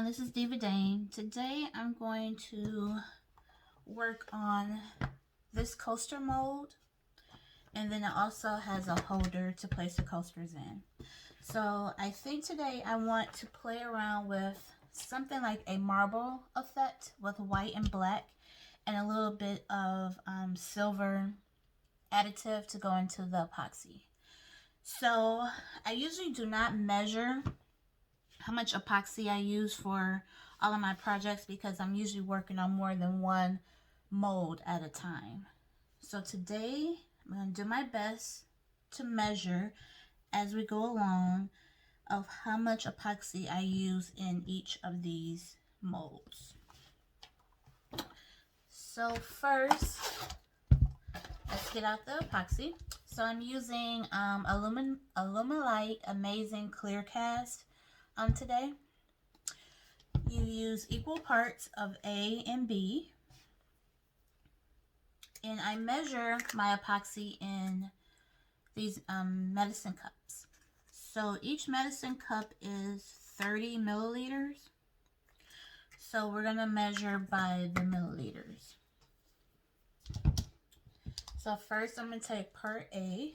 everyone, this is Diva Dane. Today I'm going to work on this coaster mold, and then it also has a holder to place the coasters in. So I think today I want to play around with something like a marble effect with white and black and a little bit of silver additive to go into the epoxy. So I usually do not measure how much epoxy I use for all of my projects because I'm usually working on more than one mold at a time. So today I'm going to do my best to measure as we go along of how much epoxy I use in each of these molds. So first, let's get out the epoxy. So I'm using Alumilite Amazing Clear Cast today. You use equal parts of A and B, and I measure my epoxy in these medicine cups. So each medicine cup is 30 milliliters. So we're going to measure by the milliliters. So first I'm going to take part A.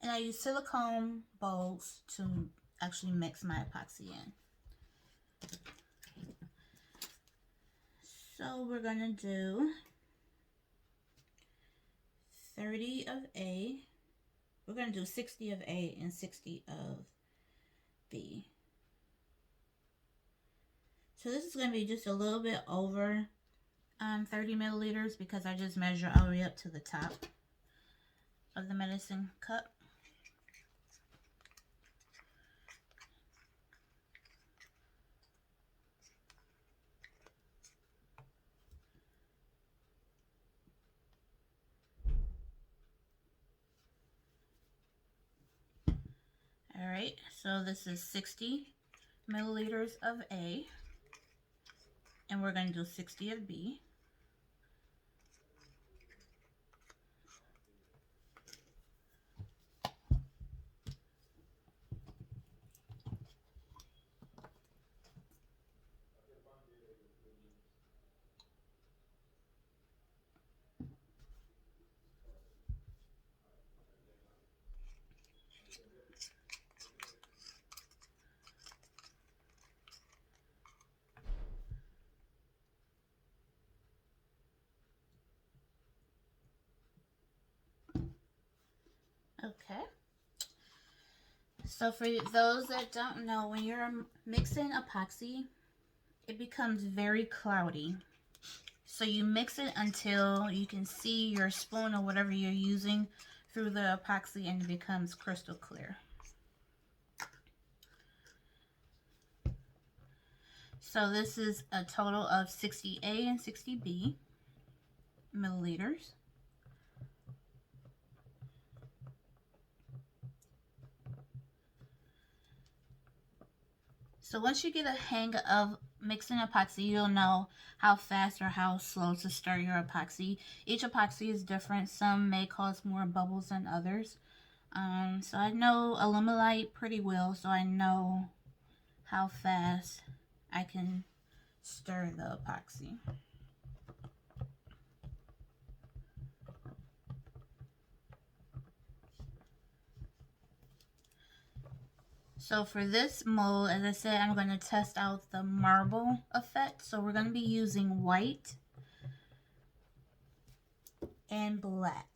And I use silicone bowls to actually mix my epoxy in. So we're going to do 30 of A. We're going to do 60 of A and 60 of B. So this is going to be just a little bit over 30 milliliters because I just measure all the way up to the top of the medicine cup. Alright, so this is 60 milliliters of A, and we're going to do 60 of B. Okay. So for those that don't know, when you're mixing epoxy, it becomes very cloudy. So you mix it until you can see your spoon or whatever you're using through the epoxy and it becomes crystal clear. So this is a total of 60 A and 60 B milliliters. So once you get a hang of mixing epoxy, you'll know how fast or how slow to stir your epoxy. Each epoxy is different. Some may cause more bubbles than others. So I know Alumilite pretty well, so I know how fast I can stir the epoxy. So for this mold, as I said, I'm going to test out the marble effect. So we're going to be using white and black.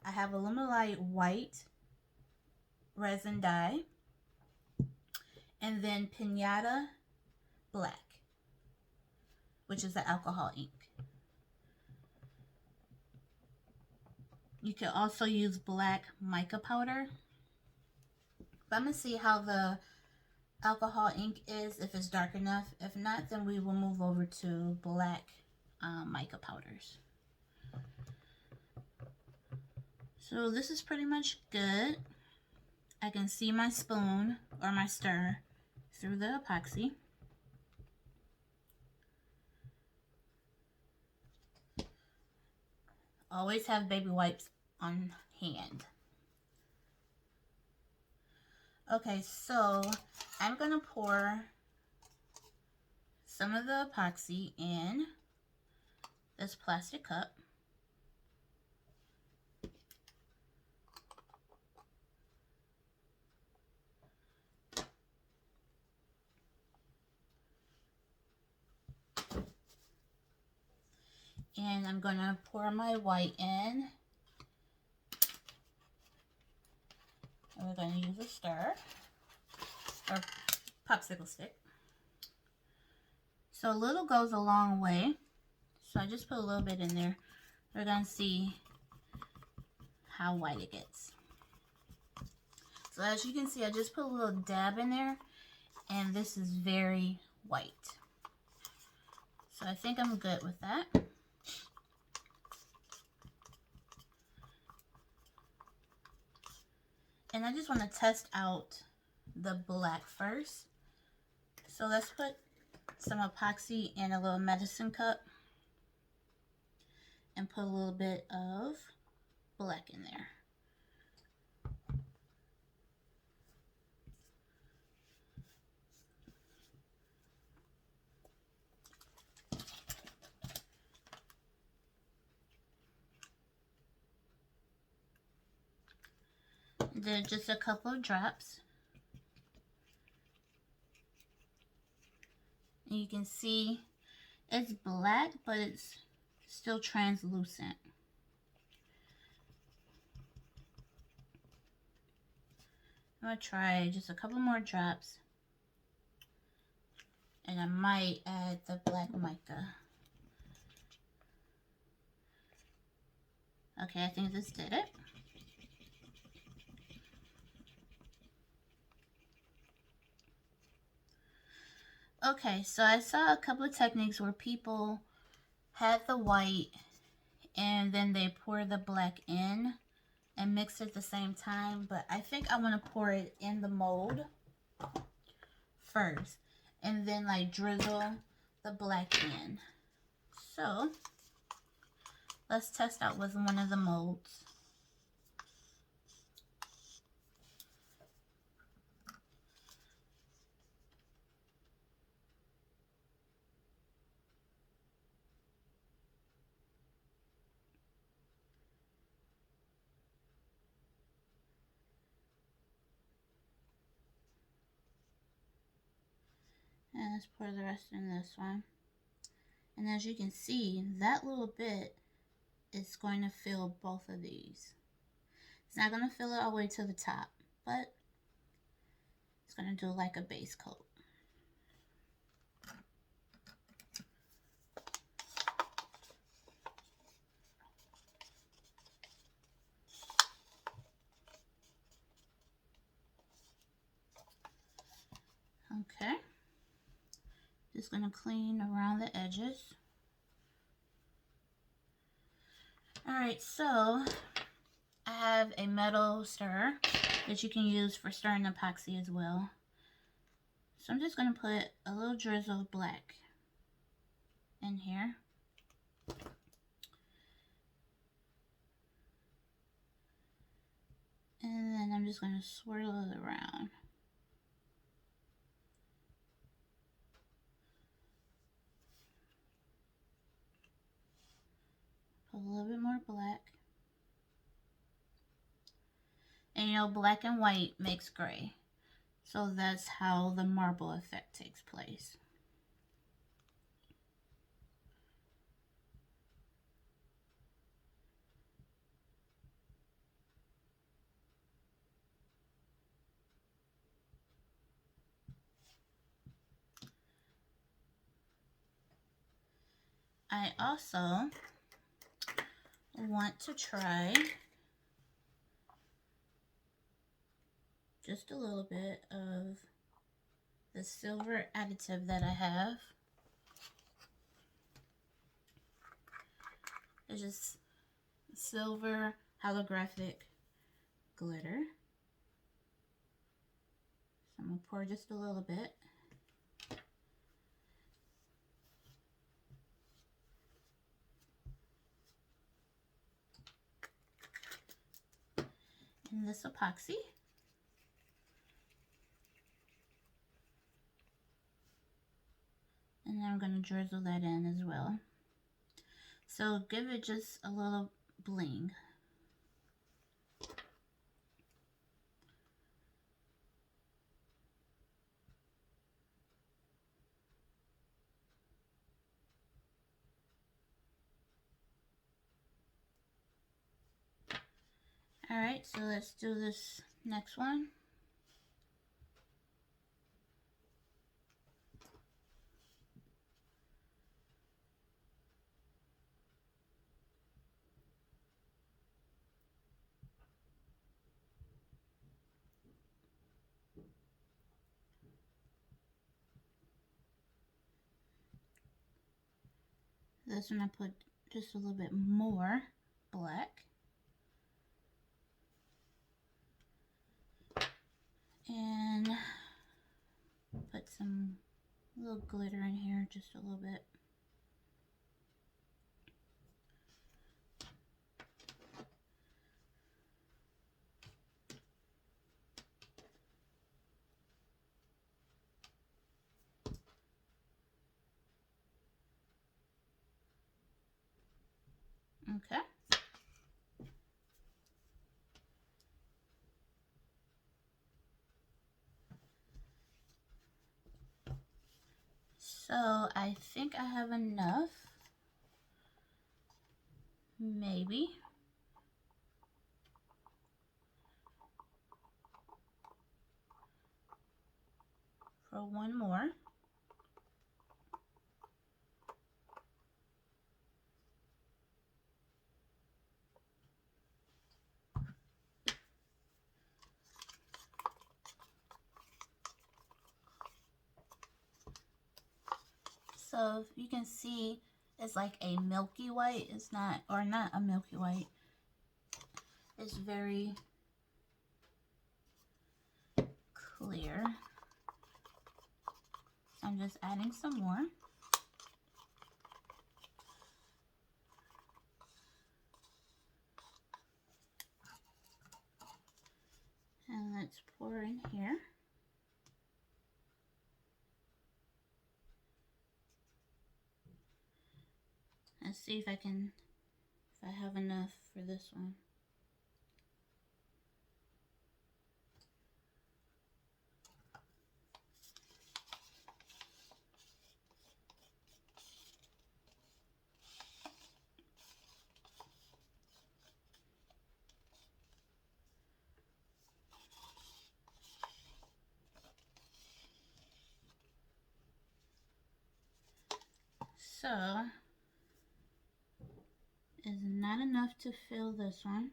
I have Alumilite white resin dye, and then Pinata black, which is the alcohol ink. You can also use black mica powder. But I'm going to see how the alcohol ink is, if it's dark enough. If not, then we will move over to black mica powders. So this is pretty much good. I can see my spoon or my stir through the epoxy. Always have baby wipes on hand. Okay, so I'm going to pour some of the epoxy in this plastic cup. And I'm going to pour my white in. And we're going to use a stir or popsicle stick. So a little goes a long way. So I just put a little bit in there. We're going to see how white it gets. So as you can see, I just put a little dab in there. And this is very white. So I think I'm good with that. And I just want to test out the black first. So let's put some epoxy in a little medicine cup and put a little bit of black in there. Then just a couple of drops. And you can see it's black, but it's still translucent. I'm going to try just a couple more drops. And I might add the black mica. Okay, I think this did it. Okay, so I saw a couple of techniques where people had the white and then they pour the black in and mix it at the same time, but I think I want to pour it in the mold first and then like drizzle the black in. So let's test out with one of the molds. And let's pour the rest in this one. And as you can see, that little bit is going to fill both of these. It's not going to fill it all the way to the top, but it's going to do like a base coat. Okay. Just going to clean around the edges. Alright, so I have a metal stirrer that you can use for stirring epoxy as well. So I'm just going to put a little drizzle of black in here. And then I'm just going to swirl it around. Put a little bit more black. And you know, black and white makes gray. So that's how the marble effect takes place. I also want to try just a little bit of the silver additive that I have. It's just silver holographic glitter. So I'm going to pour just a little bit. In this epoxy. And I'm going to drizzle that in as well. So give it just a little bling. Alright, so let's do this next one. This one I put just a little bit more black. And put some little glitter in here, just a little bit. Okay. So I think I have enough, maybe. For one more. So you can see it's like a milky white. It's not, or not a milky white. It's very clear. So I'm just adding some more. And let's pour in here. Let's see if I have enough for this one. So, is not enough to fill this one.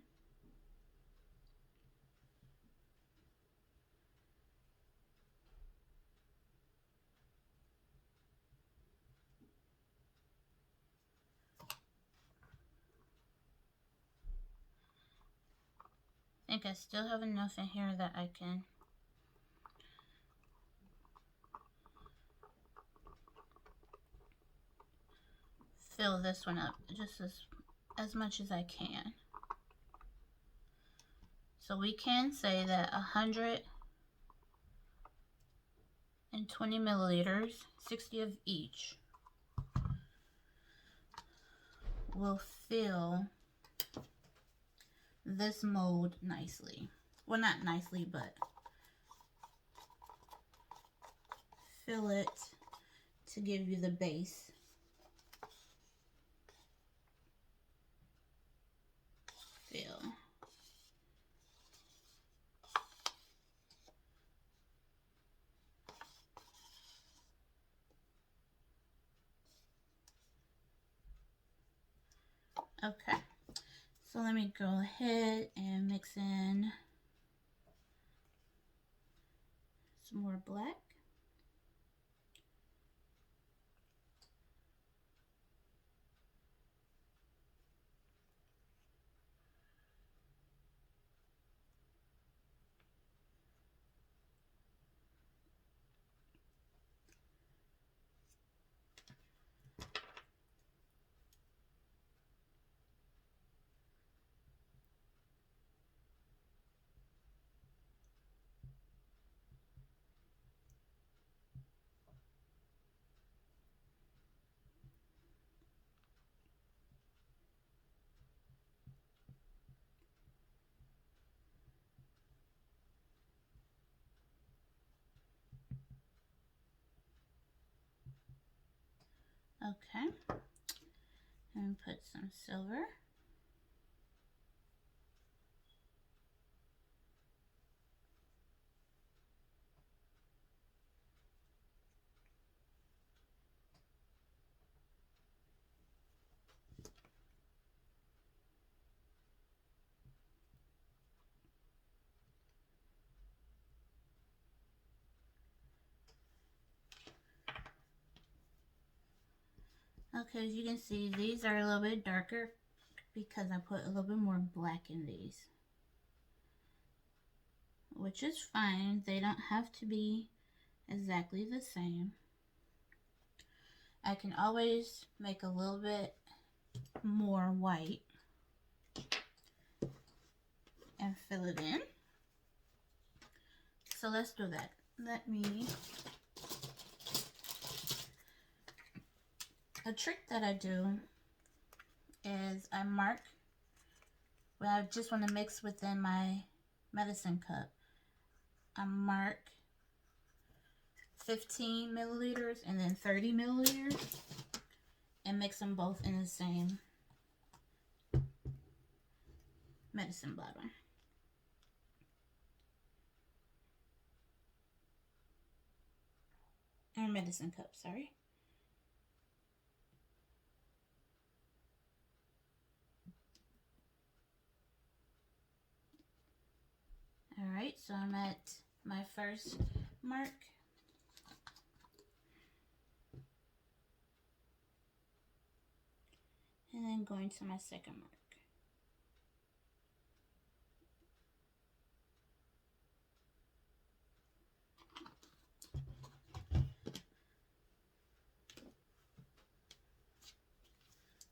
I think I still have enough in here that I can fill this one up just as much as I can. So we can say that 120 milliliters, 60 of each, will fill this mold nicely. Well, not nicely, but fill it to give you the base. Fill. Okay, so let me go ahead and mix in some more black. Okay. And put some silver. Okay, as you can see, these are a little bit darker because I put a little bit more black in these. Which is fine. They don't have to be exactly the same. I can always make a little bit more white and fill it in. So let's do that. A trick that I do is I mark what I just want to mix within my medicine cup. I mark 15 milliliters and then 30 milliliters and mix them both in the same medicine bottle. Or medicine cup, sorry. Alright, so I'm at my first mark. And then going to my second mark.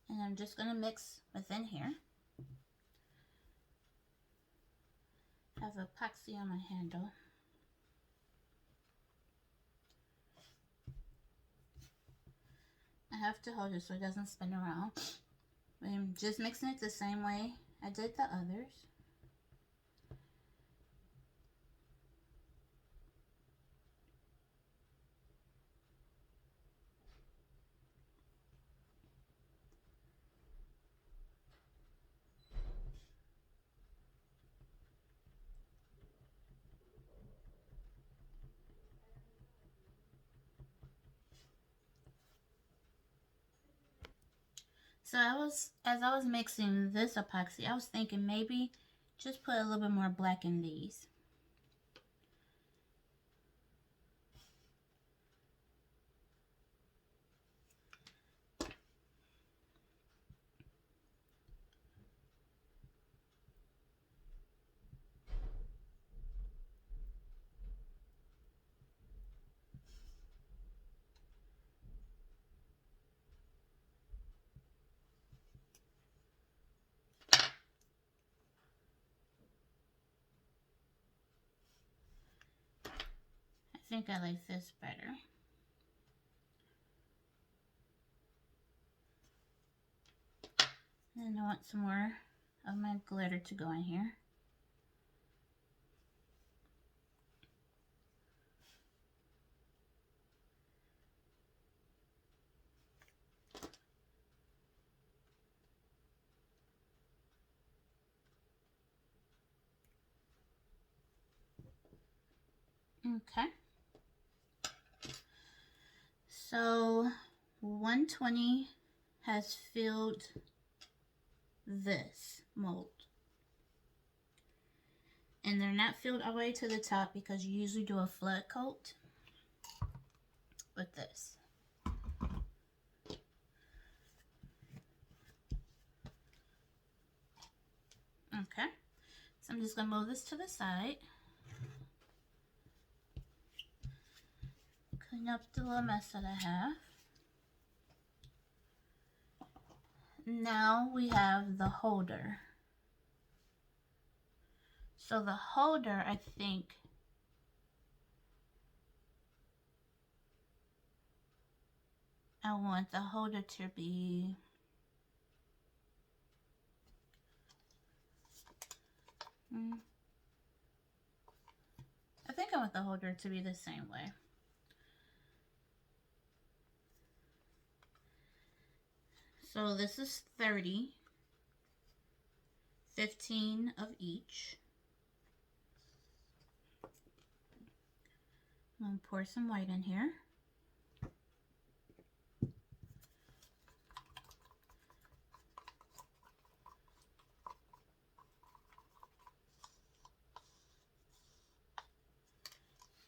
And I'm just going to mix within here. I have epoxy on my handle. I have to hold it so it doesn't spin around. I'm just mixing it the same way I did the others. So as I was mixing this epoxy, I was thinking maybe just put a little bit more black in these. I think I like this better. And I want some more of my glitter to go in here. Okay. So 120 has filled this mold. And they're not filled all the way to the top because you usually do a flood coat with this. Okay. So I'm just going to move this to the side. Clean up the little mess that I have. Now we have the holder. So the holder, I think, I want the holder to be I think I want the holder to be the same way. So this is 30, 15 of each. I'm going to pour some white in here.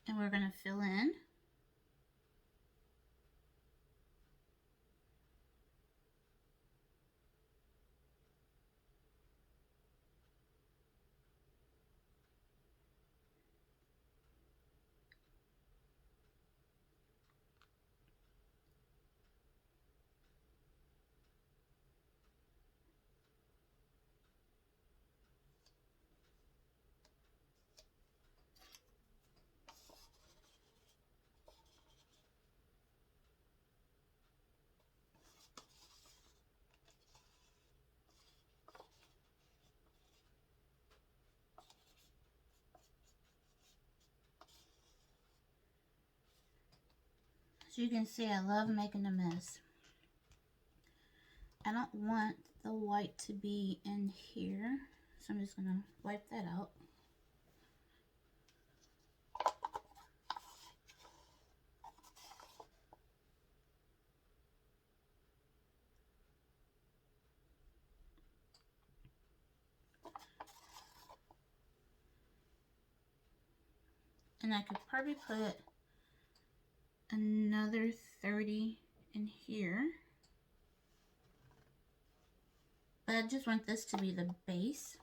And we're going to fill in. As you can see, I love making a mess. I don't want the white to be in here, so I'm just going to wipe that out. And I could probably put another 30 in here. But I just want this to be the base.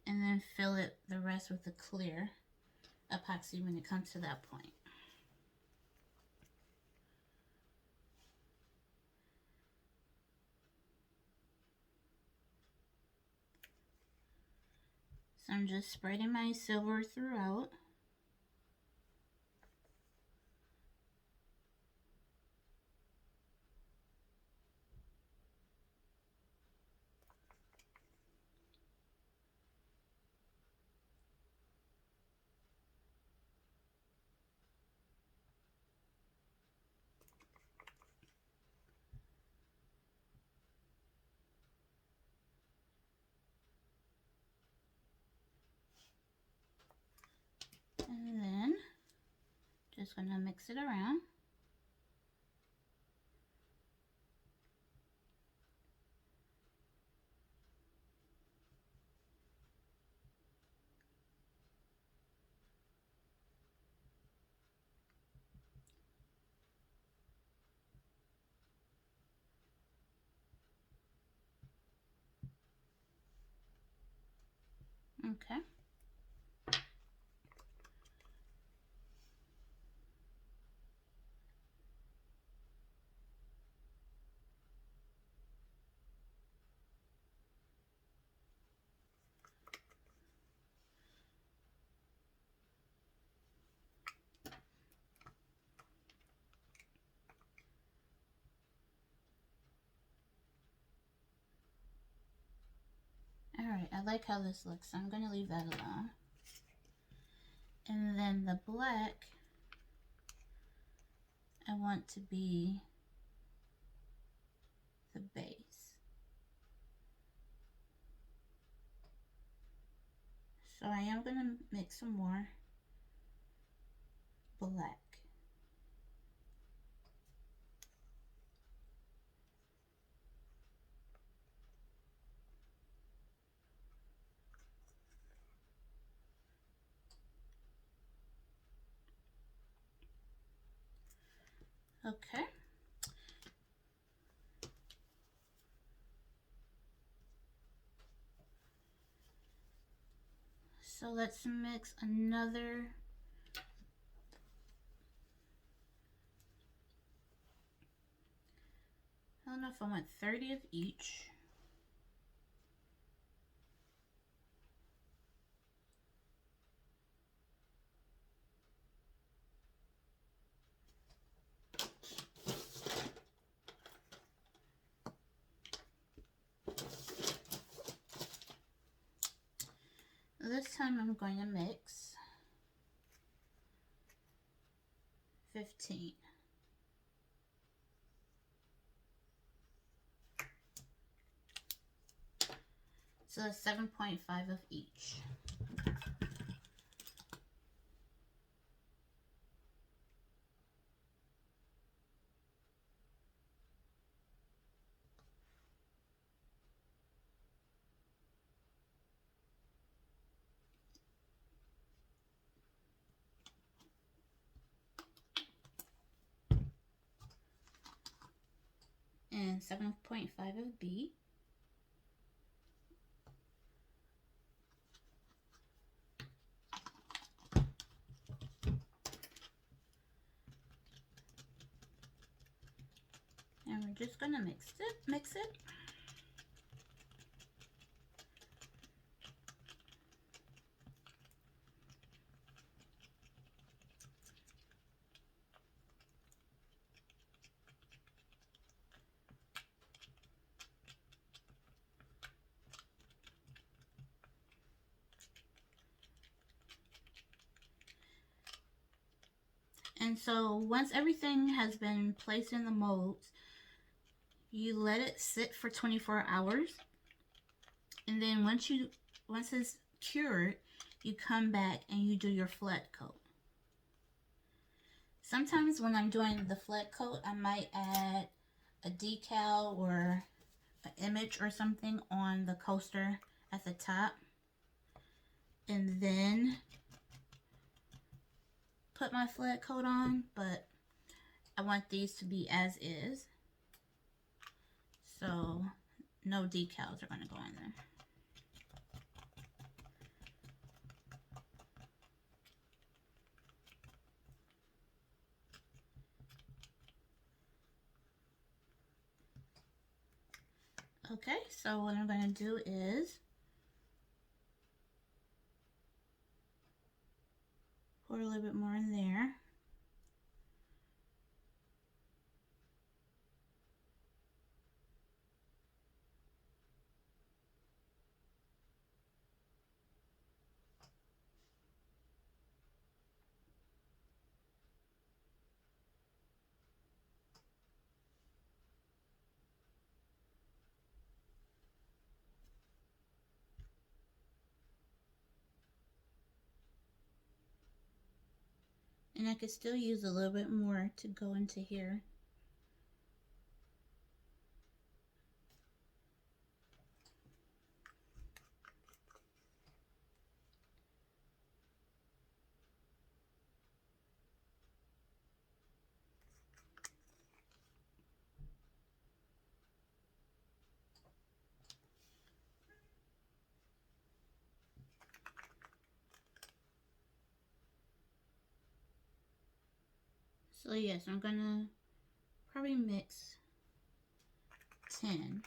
And then fill it the rest with the clear epoxy when it comes to that point. So I'm just spreading my silver throughout. And then just gonna mix it around. Okay. Alright, I like how this looks, so I'm going to leave that alone. And then the black, I want to be the base. So I am going to mix some more black. Okay. So let's mix another I don't know if I want 30 of each. Let's time I'm going to mix 15. So that's 7.5 of each. And 7.5 of B. And we're just gonna mix it. And so once everything has been placed in the molds, you let it sit for 24 hours. And then once it's cured, you come back and you do your flat coat. Sometimes when I'm doing the flat coat, I might add a decal or an image or something on the coaster at the top. And then put my flat coat on, but I want these to be as is. So no decals are going to go in there. Okay, so what I'm going to do is pour a little bit more in there. And I could still use a little bit more to go into here. So yes, I'm gonna probably mix 10.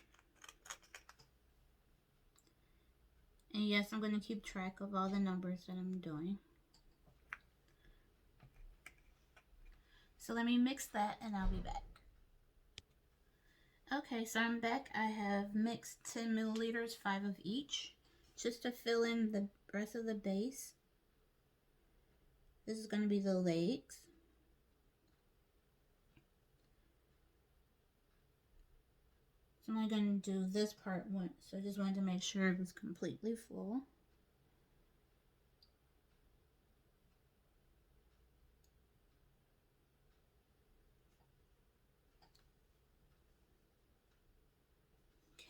And yes, I'm gonna keep track of all the numbers that I'm doing. So let me mix that and I'll be back. Okay, so I'm back. I have mixed 10 milliliters, 5 of each, just to fill in the rest of the base. This is going to be the legs. So I'm going to do this part once. So I just wanted to make sure it was completely full.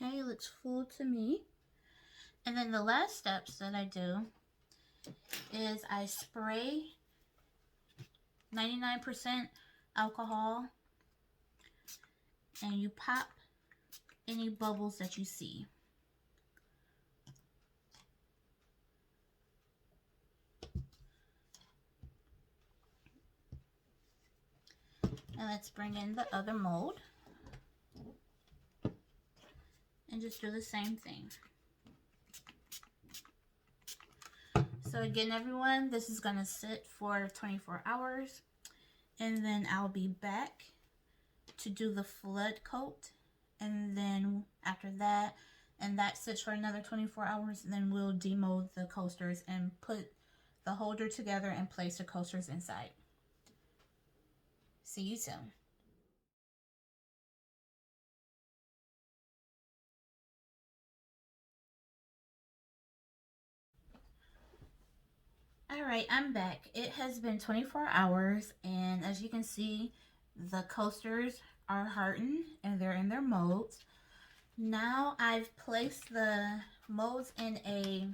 Okay, it looks full to me. And then the last steps that I do is I spray 99% alcohol and you pop any bubbles that you see. And let's bring in the other mold and just do the same thing. So again, everyone, this is gonna sit for 24 hours and then I'll be back to do the flood coat. And then after that, and that sits for another 24 hours. And then we'll demold the coasters and put the holder together and place the coasters inside. See you soon. Alright, I'm back. It has been 24 hours, and as you can see, the coasters are hardened and they're in their molds. Now I've placed the molds in a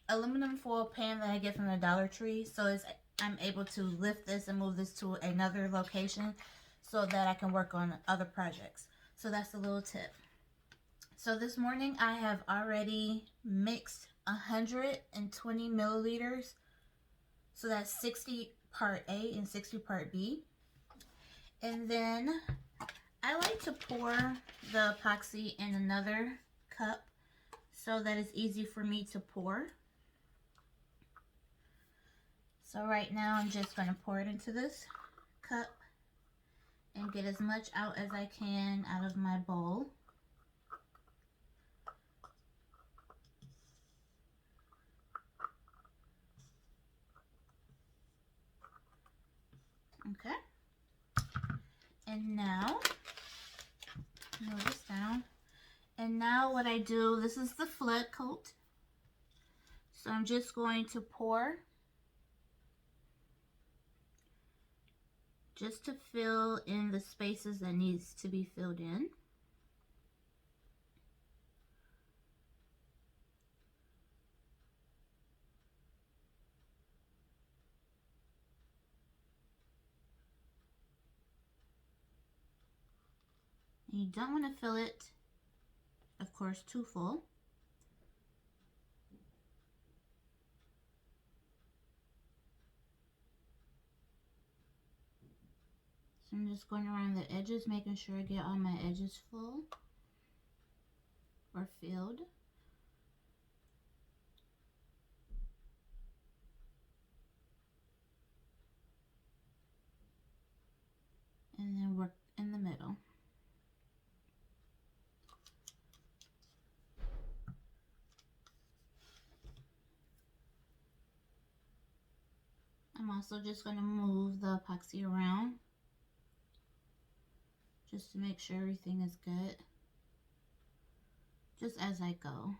aluminum foil pan that I get from the Dollar Tree, so I'm able to lift this and move this to another location so that I can work on other projects. So that's a little tip. So this morning I have already mixed 120 milliliters. So that's 60 part A and 60 part B. And then I like to pour the epoxy in another cup so that it's easy for me to pour. So right now I'm just going to pour it into this cup and get as much out as I can out of my bowl. Okay. And now, move this down. And now what I do, this is the flood coat. So I'm just going to pour just to fill in the spaces that needs to be filled in. And you don't want to fill it, of course, too full. So I'm just going around the edges, making sure I get all my edges full or filled. And then work in the middle. I'm also just going to move the epoxy around just to make sure everything is good, just as I go.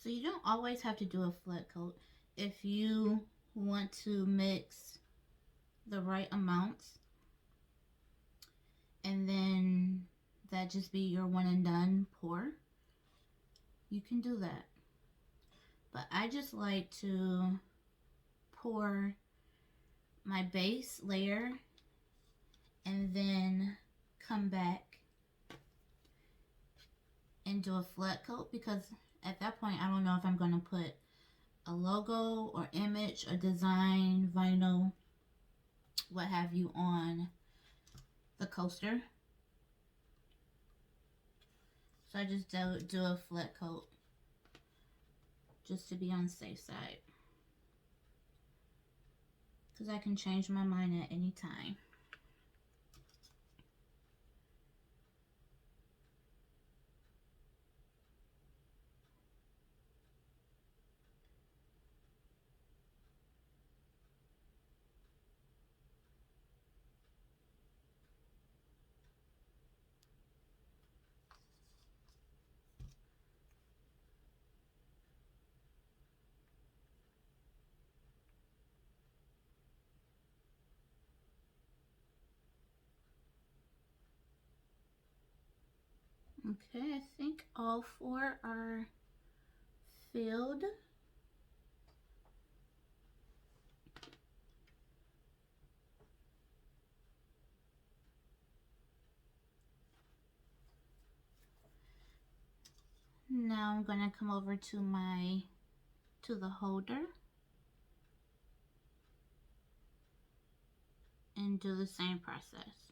So you don't always have to do a flood coat. If you want to mix the right amounts and then that just be your one and done pour, you can do that. But I just like to pour my base layer and then come back and do a flood coat, because at that point I don't know if I'm going to put a logo or image or design, vinyl, what have you on the coaster. So I just do a flood coat just to be on the safe side, because I can change my mind at any time. Okay, I think all four are filled. Now I'm going to come over to the holder and do the same process.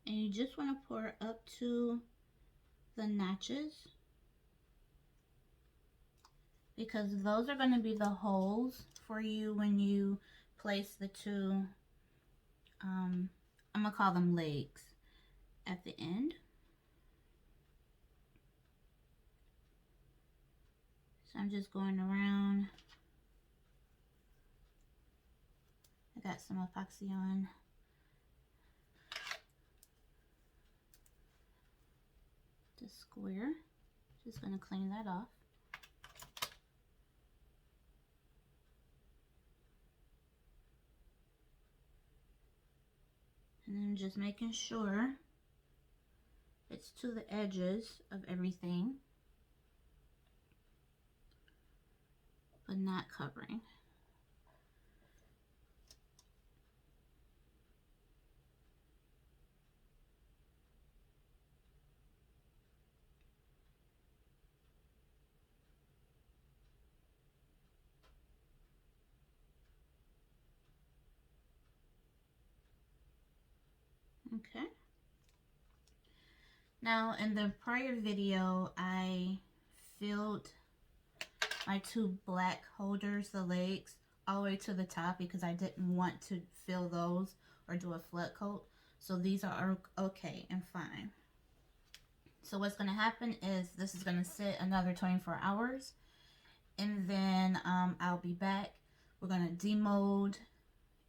And you just want to pour up to the notches, because those are going to be the holes for you when you place the two, I'm going to call them legs at the end. So I'm just going around. I got some epoxy on. The square. Just going to clean that off. And then just making sure it's to the edges of everything, but not covering. Okay. Now in the prior video, I filled my two black holders, the legs, all the way to the top because I didn't want to fill those or do a flat coat. So these are okay and fine. So what's going to happen is this is going to sit another 24 hours. And then I'll be back. We're going to demold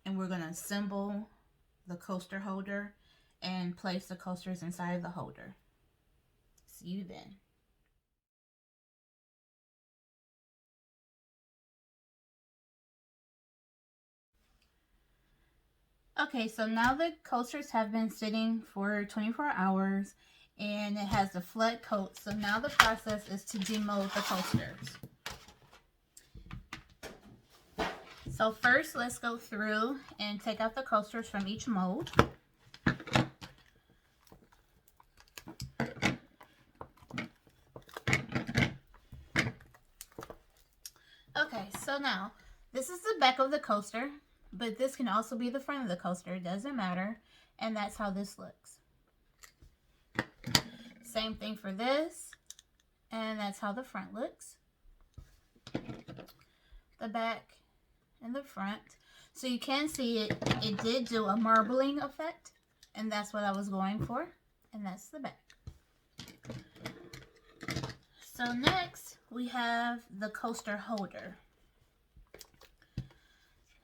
and we're going to assemble the coaster holder and place the coasters inside the holder. See you then. Okay, so now the coasters have been sitting for 24 hours and it has a flat coat. So now the process is to demold the coasters. So first, let's go through and take out the coasters from each mold. Okay, so now this is the back of the coaster, but this can also be the front of the coaster. It doesn't matter. And that's how this looks. Same thing for this. And that's how the front looks. The back and the front. So you can see it did do a marbling effect. And that's what I was going for. And that's the back. So next we have the coaster holder.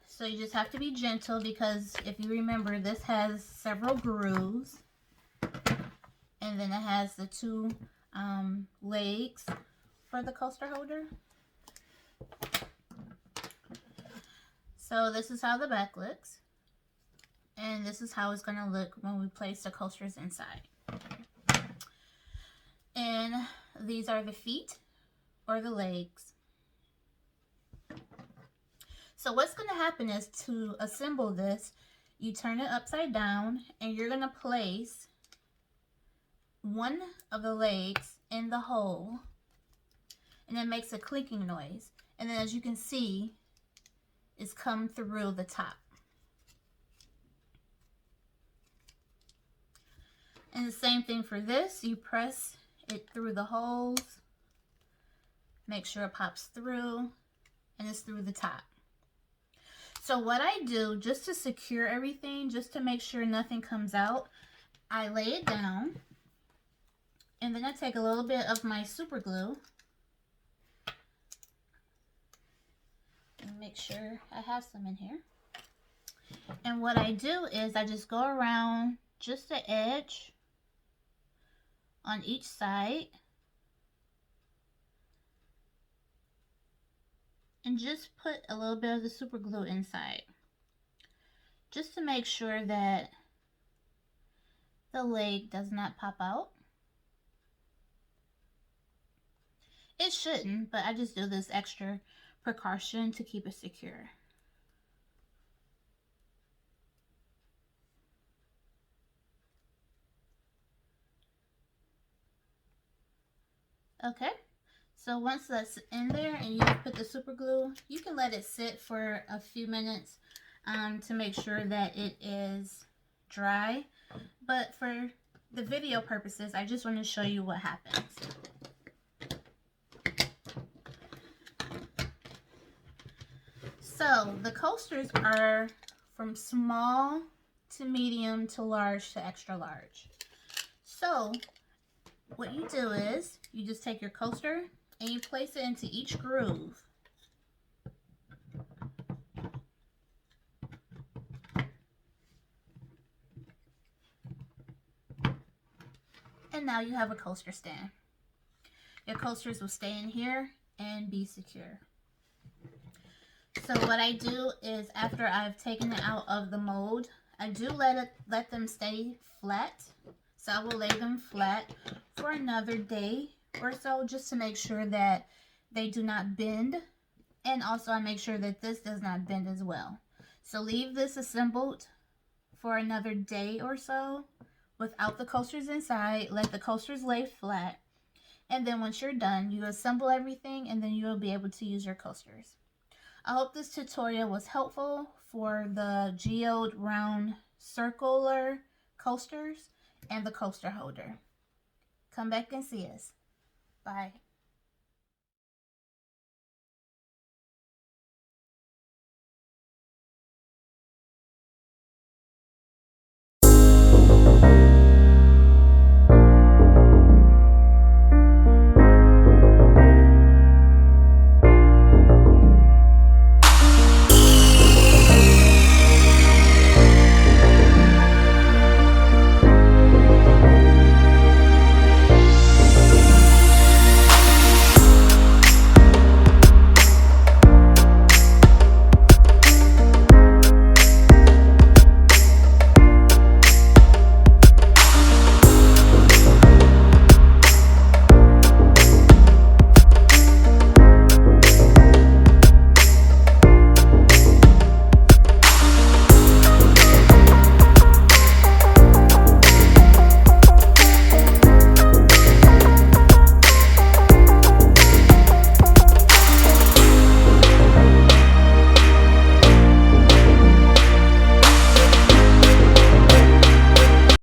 So you just have to be gentle because if you remember, this has several grooves. And then it has the two legs for the coaster holder. So this is how the back looks. And this is how it's going to look when we place the coasters inside. And these are the feet or the legs. So what's going to happen is to assemble this, you turn it upside down and you're going to place one of the legs in the hole and it makes a clinking noise. And then as you can see, it's come through the top. And the same thing for this, you press it through the holes, make sure it pops through, and it's through the top. So what I do, just to secure everything, just to make sure nothing comes out, I lay it down, and then I take a little bit of my super glue, and make sure I have some in here. And what I do is I just go around just the edge on each side, and just put a little bit of the super glue inside, just to make sure that the leg does not pop out. It shouldn't, but I just do this extra precaution to keep it secure. Okay, so once that's in there and you put the super glue, you can let it sit for a few minutes to make sure that it is dry. but for the video purposes, I just want to show you what happens. So the coasters are from small to medium to large to extra large. So what you do is you just take your coaster and you place it into each groove. And now you have a coaster stand. Your coasters will stay in here and be secure. So what I do is after I've taken it out of the mold, I do let them stay flat. So I will lay them flat for another day or so just to make sure that they do not bend. And also I make sure that this does not bend as well. So leave this assembled for another day or so without the coasters inside. Let the coasters lay flat. And then once you're done, you assemble everything and then you'll be able to use your coasters. I hope this tutorial was helpful for the Geode round circular coasters and the coaster holder. Come back and see us. Bye.